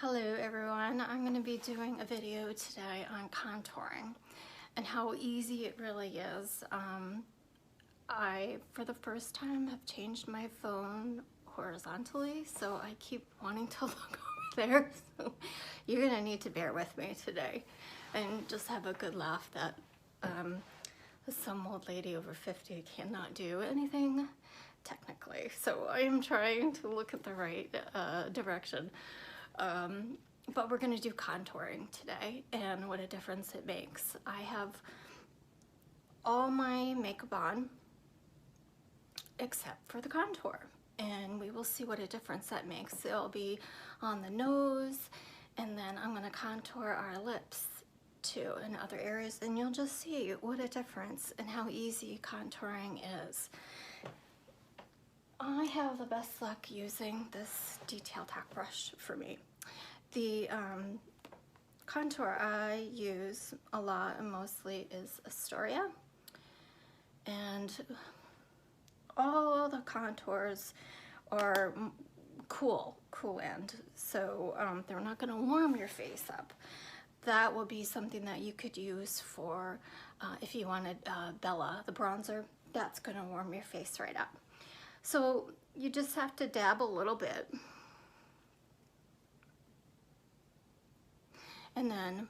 Hello everyone, I'm going to be doing a video today on contouring and how easy it really is. I, for the first time, have changed my phone horizontally, so I keep wanting to look over there, so you're going to need to bear with me today and just have a good laugh that some old lady over 50 cannot do anything technically, so I am trying to look at the right direction. But we're going to do contouring today and what a difference it makes. I have all my makeup on except for the contour, and we will see what a difference that makes. It'll be on the nose, and then I'm going to contour our lips too in other areas, and you'll just see what a difference and how easy contouring is. I have the best luck using this detail tack brush for me. The contour I use a lot and mostly is Astoria, and all the contours are cool end, so they're not going to warm your face up. That will be something that you could use for if you wanted Bella, the bronzer. That's going to warm your face right up. So you just have to dab a little bit. And then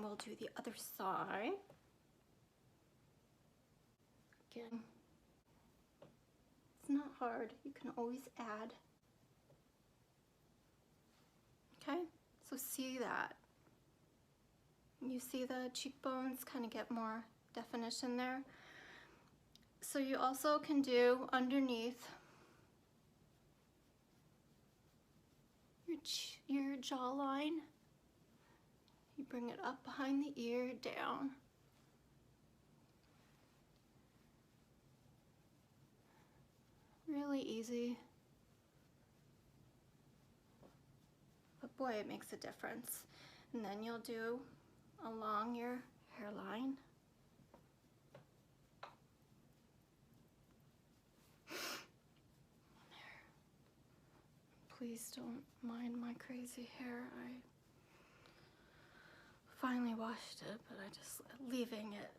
we'll do the other side. Again, it's not hard. You can always add. Okay, so see that. You see the cheekbones kind of get more definition there. So you also can do underneath your jawline. You bring it up behind the ear, down. Really easy. But boy, it makes a difference. And then you'll do along your hairline. Please don't mind my crazy hair. I finally washed it, but I just leaving it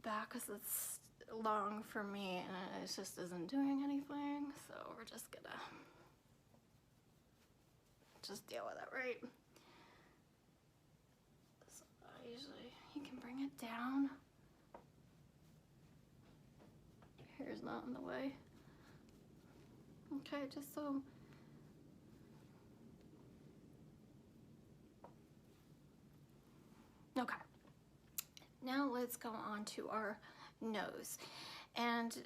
back because it's long for me and it just isn't doing anything. So we're just gonna just deal with it, right? So usually you can bring it down. Your hair's not in the way. Okay, just so. Okay, now let's go on to our nose. And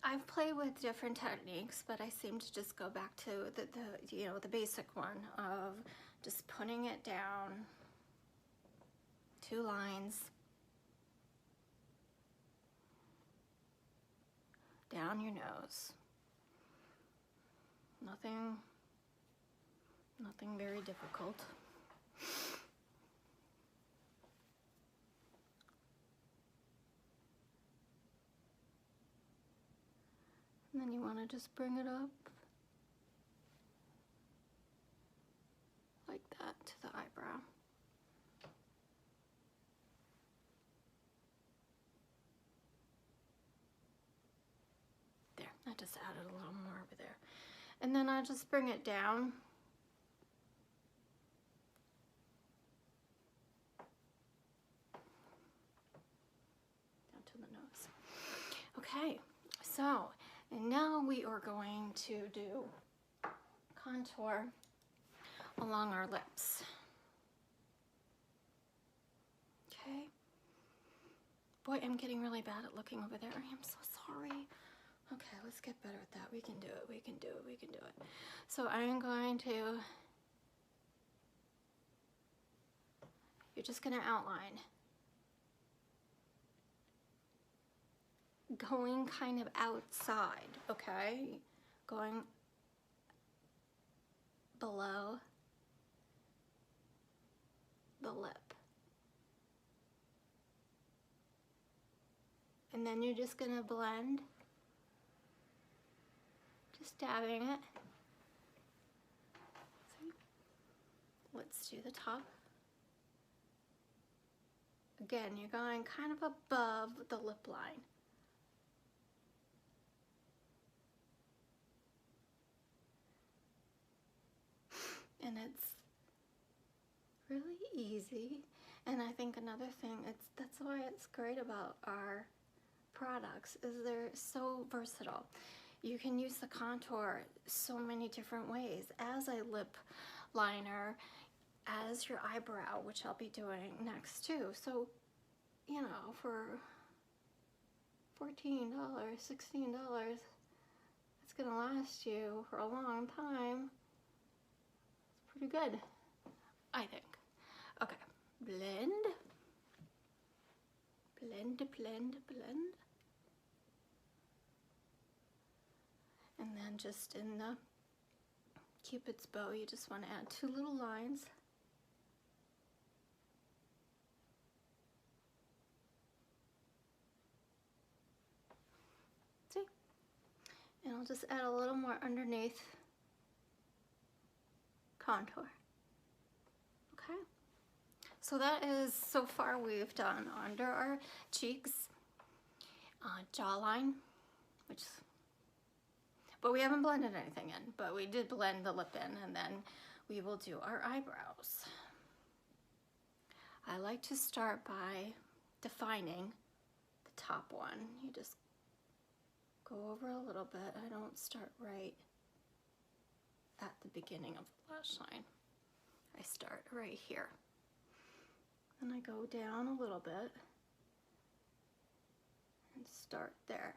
I've played with different techniques, but I seem to just go back to the basic one of just putting it down, 2 lines, down your nose. Nothing very difficult. And then you want to just bring it up like that to the eyebrow. There, I just added a little more over there. And then I just bring it down. Down to the nose. Okay, so. And now we are going to do contour along our lips. Okay. Boy, I'm getting really bad at looking over there. I am so sorry. Okay, let's get better at that. We can do it, we can do it, we can do it. So I'm going to, you're just gonna outline. Going kind of outside, okay? Going below the lip. And then you're just gonna blend just dabbing it. See? Let's do the top. Again, you're going kind of above the lip line. And it's really easy. And I think another thing, that's why it's great about our products, is they're so versatile. You can use the contour so many different ways, as a lip liner, as your eyebrow, which I'll be doing next too. So, you know, for $14, $16, it's gonna last you for a long time. It's pretty good, I think. Okay, blend, blend, blend, blend. And then just in the Cupid's bow, you just want to add 2 little lines. See? And I'll just add a little more underneath contour. Okay? So that is, so far we've done under our cheeks, jawline, but we haven't blended anything in, but we did blend the lip in, and then we will do our eyebrows. I like to start by defining the top one. You just go over a little bit. I don't start right at the beginning of the lash line. I start right here. And I go down a little bit and start there.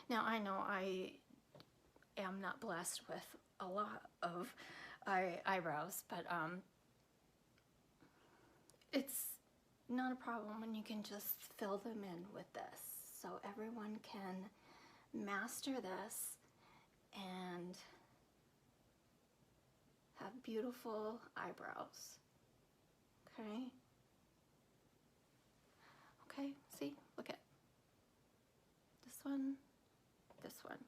Now I know I am not blessed with a lot of eyebrows, but it's not a problem when you can just fill them in with this. So everyone can master this and have beautiful eyebrows. Okay? Okay, see? Look at this one, this one.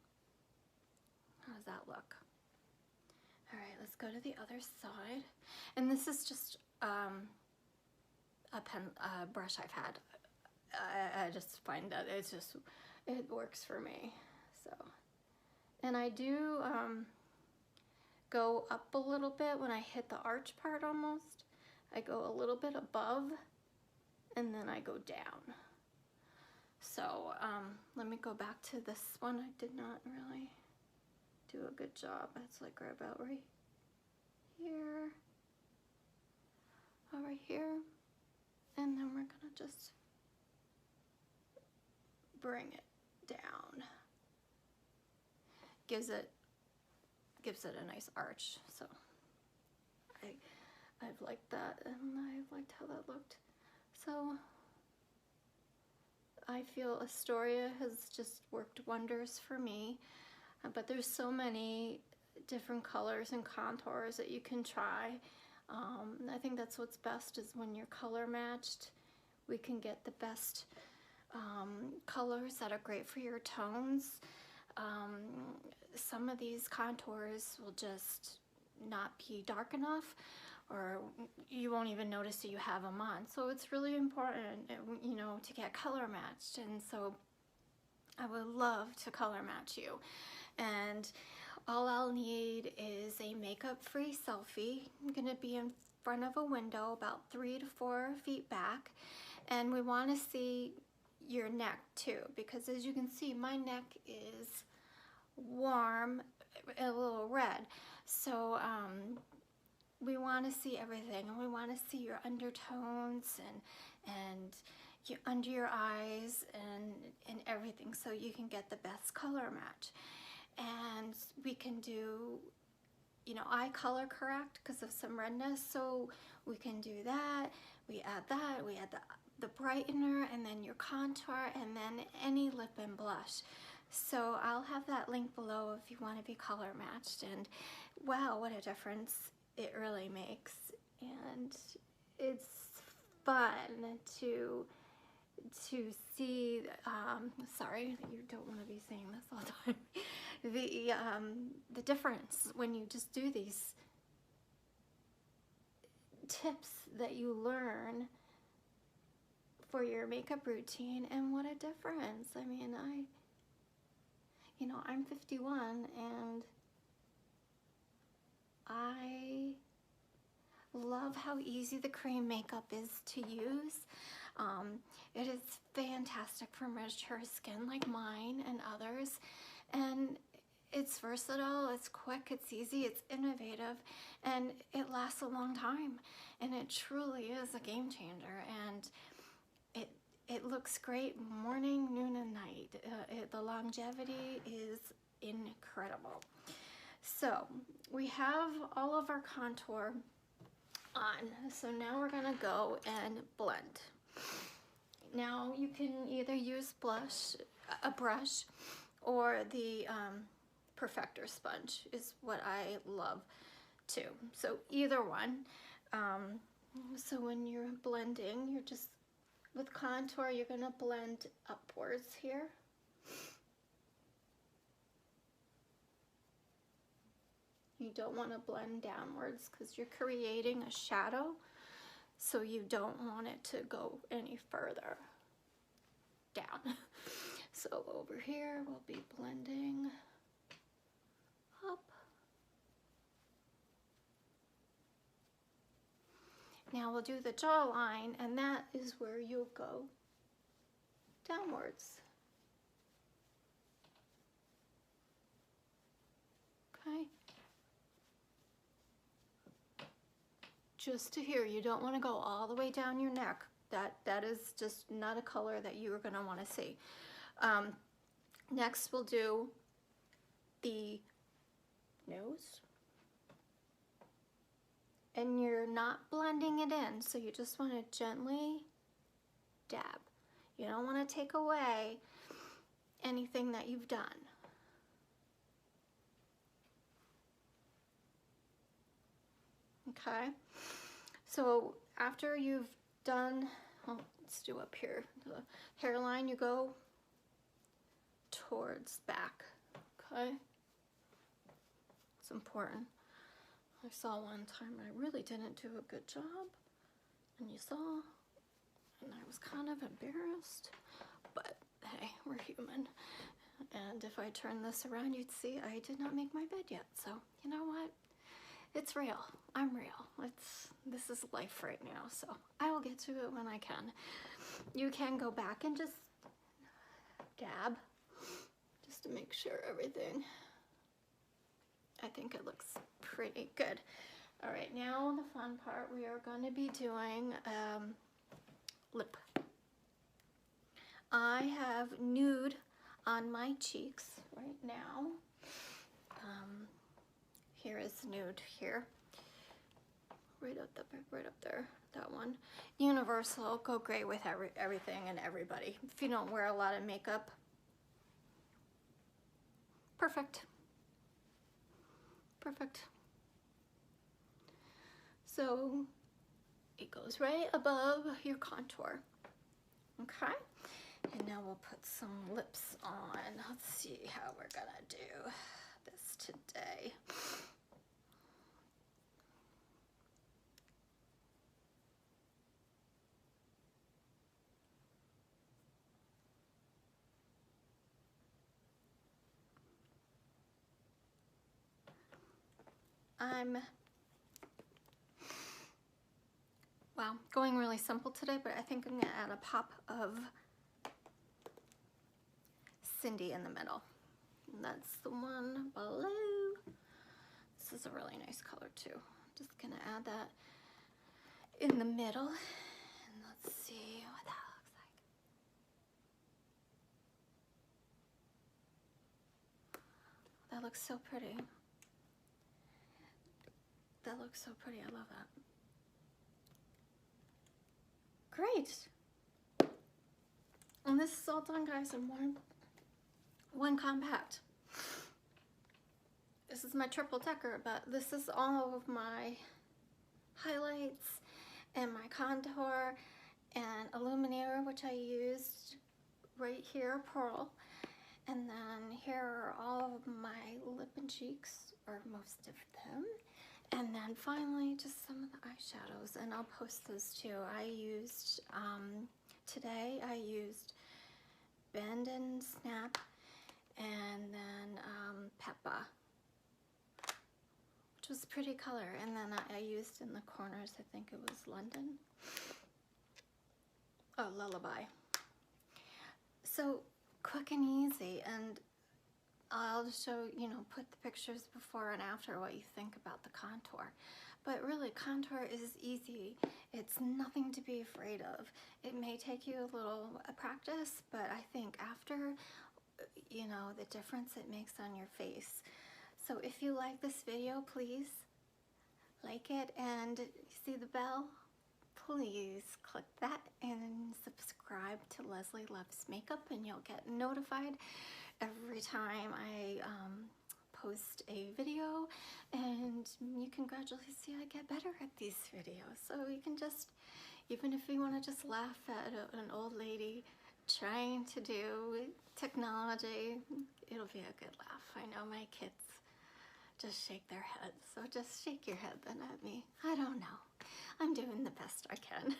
How does that look? All right, let's go to the other side. And this is just a brush I've had. I just find that it works for me. So, and I do go up a little bit when I hit the arch part almost. I go a little bit above and then I go down. So let me go back to this one. I did not really do a good job. It's like right about right here, over here, and then we're gonna just bring it down. Gives it a nice arch. So I've liked that, and I've liked how that looked. So I feel Astoria has just worked wonders for me, but there's so many different colors and contours that you can try. I think that's what's best, is when you're color matched, we can get the best colors that are great for your tones. Some of these contours will just not be dark enough, or you won't even notice that you have them on. So it's really important, you know, to get color matched. And so I would love to color match you. And all I'll need is a makeup-free selfie. I'm gonna be in front of a window about 3 to 4 feet back. And we wanna see your neck too, because as you can see, my neck is warm, a little red. So we want to see everything, and we want to see your undertones and your, under your eyes and everything, so you can get the best color match. And we can do, you know, eye color correct because of some redness, so we can do that. We add the brightener, and then your contour, and then any lip and blush. So I'll have that link below if you want to be color matched. And wow, what a difference it really makes. And it's fun to see, sorry, you don't want to be saying this all the time. the difference when you just do these tips that you learn for your makeup routine, and what a difference. I mean, I'm 51 and I love how easy the cream makeup is to use. It is fantastic for mature skin like mine and others, and it's versatile, it's quick, it's easy, it's innovative, and it lasts a long time, and it truly is a game changer, and it looks great morning, noon, and night. The longevity is incredible. So we have all of our contour on, so now we're gonna go and blend. Now you can either use a brush, or the perfector sponge is what I love too. So either one. So when you're blending, you're just, with contour, you're gonna blend upwards here. You don't want to blend downwards because you're creating a shadow, so you don't want it to go any further down. So over here we'll be blending up. Now we'll do the jawline, and that is where you'll go downwards. Okay. Just to here, you don't want to go all the way down your neck. That is just not a color that you are going to want to see. Next we'll do the nose. And you're not blending it in, so you just want to gently dab. You don't want to take away anything that you've done. Okay, so after you've done, well, let's do up here, the hairline, you go towards back, okay? It's important. I saw one time I really didn't do a good job, and you saw, and I was kind of embarrassed, but hey, we're human. And if I turn this around, you'd see I did not make my bed yet, so you know what? It's real. I'm real. This is life right now, so I will get to it when I can. You can go back and just dab, just to make sure everything, I think it looks pretty good. All right, now the fun part, we are going to be doing lip. I have nude on my cheeks right now. Here is nude here, right up there, that one. Universal, go great with everything and everybody. If you don't wear a lot of makeup, perfect. Perfect. So it goes right above your contour. Okay, and now we'll put some lips on. Let's see how we're gonna do this today. I'm going really simple today, but I think I'm gonna add a pop of Cindy in the middle. And that's the one below. This is a really nice color too. I'm just gonna add that in the middle, and let's see what that looks like. That looks so pretty. That looks so pretty. I love that. Great. And this is all done, guys, in one compact. This is my triple decker, but this is all of my highlights and my contour and illuminator, which I used right here, Pearl. And then here are all of my lip and cheeks, or most of them. And then finally, just some of the eyeshadows, and I'll post those too. I used, today I used Bend and Snap, and then Peppa, which was a pretty color. And then I used in the corners, I think it was London. Oh, Lullaby. So quick and easy, and I'll show, you know, put the pictures before and after what you think about the contour. But really, contour is easy. It's nothing to be afraid of. It may take you a little practice, but I think after, you know, the difference it makes on your face. So if you like this video, please like it, and see the bell? Please click that and subscribe to Lesley Loves Makeup, and you'll get notified every time I post a video, and you can gradually see I get better at these videos. So you can just, even if you want to just laugh at an old lady trying to do technology, it'll be a good laugh. I know my kids just shake their heads, so just shake your head then at me. I don't know. I'm doing the best I can.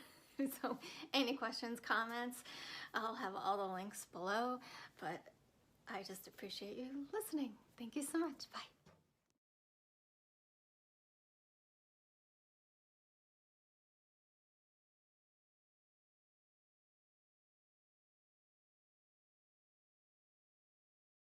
So any questions, comments, I'll have all the links below, but I just appreciate you listening. Thank you so much. Bye.